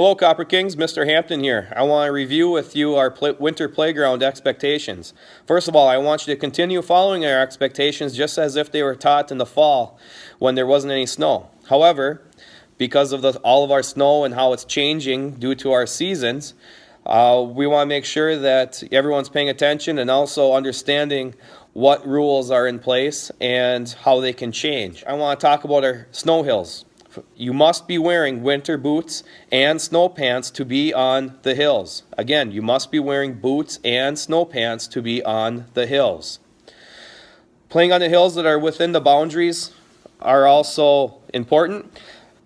Hello Copper Kings, Mr. Hampton here. I want to review with you our winter playground expectations. First of all, I want you to continue following our expectations just as if they were taught in the fall when there wasn't any snow. However, because of all of our snow and how it's changing due to our seasons, we want to make sure that everyone's paying attention and also understanding what rules are in place and how they can change. I want to talk about our snow hills. You must be wearing winter boots and snow pants to be on the hills. Again, you must be wearing boots and snow pants to be on the hills. Playing on the hills that are within the boundaries are also important.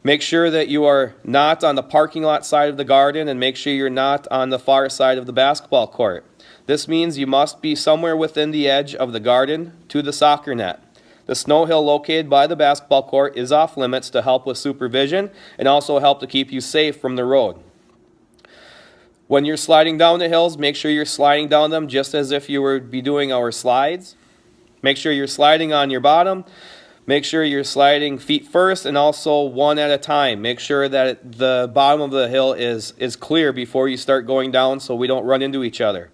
Make sure that you are not on the parking lot side of the garden, and make sure you're not on the far side of the basketball court. This means you must be somewhere within the edge of the garden to the soccer net. The snow hill located by the basketball court is off limits to help with supervision and also help to keep you safe from the road. When you're sliding down the hills, make sure you're sliding down them just as if you would be doing our slides. Make sure you're sliding on your bottom. Make sure you're sliding feet first and also one at a time. Make sure that the bottom of the hill is clear before you start going down so we don't run into each other.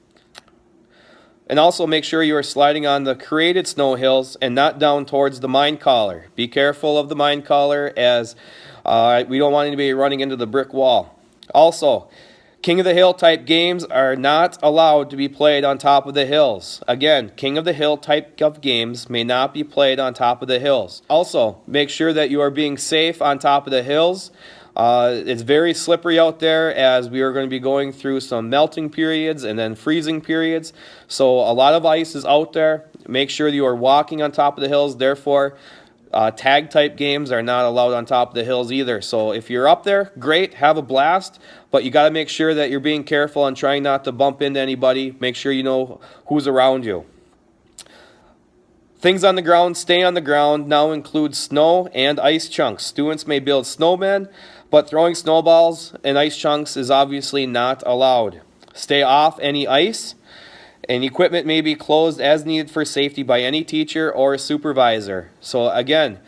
And also make sure you are sliding on the created snow hills and not down towards the mine collar. Be careful of the mine collar, as we don't want you to be running into the brick wall. Also, King of the Hill type games are not allowed to be played on top of the hills. Again, King of the Hill type of games may not be played on top of the hills. Also, make sure that you are being safe on top of the hills. It's very slippery out there, as we are going to be going through some melting periods and then freezing periods. So a lot of ice is out there. Make sure you are walking on top of the hills. Therefore, tag type games are not allowed on top of the hills either. So if you're up there, great, have a blast, but you got to make sure that you're being careful and trying not to bump into anybody. Make sure you know who's around you. Things on the ground stay on the ground now include snow and ice chunks. Students may build snowmen, but throwing snowballs and ice chunks is obviously not allowed. Stay off any ice, and equipment may be closed as needed for safety by any teacher or supervisor. So again,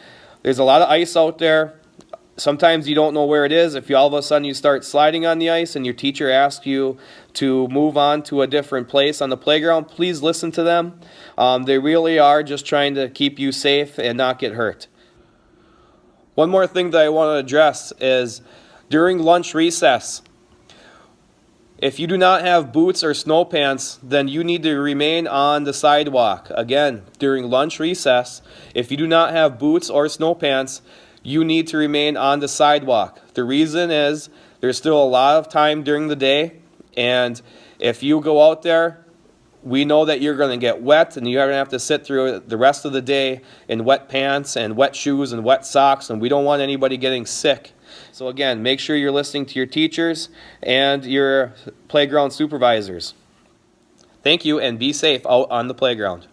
there's a lot of ice out there. Sometimes you don't know where it is. If all of a sudden you start sliding on the ice and your teacher asks you to move on to a different place on the playground, please listen to them. They really are just trying to keep you safe and not get hurt. One more thing that I want to address is during lunch recess. If you do not have boots or snow pants, then you need to remain on the sidewalk. Again, during lunch recess, if you do not have boots or snow pants, you need to remain on the sidewalk. The reason is there's still a lot of time during the day, and if you go out there, we know that you're going to get wet, and you're going to have to sit through the rest of the day in wet pants and wet shoes and wet socks, and we don't want anybody getting sick. So again, make sure you're listening to your teachers and your playground supervisors. Thank you, and be safe out on the playground.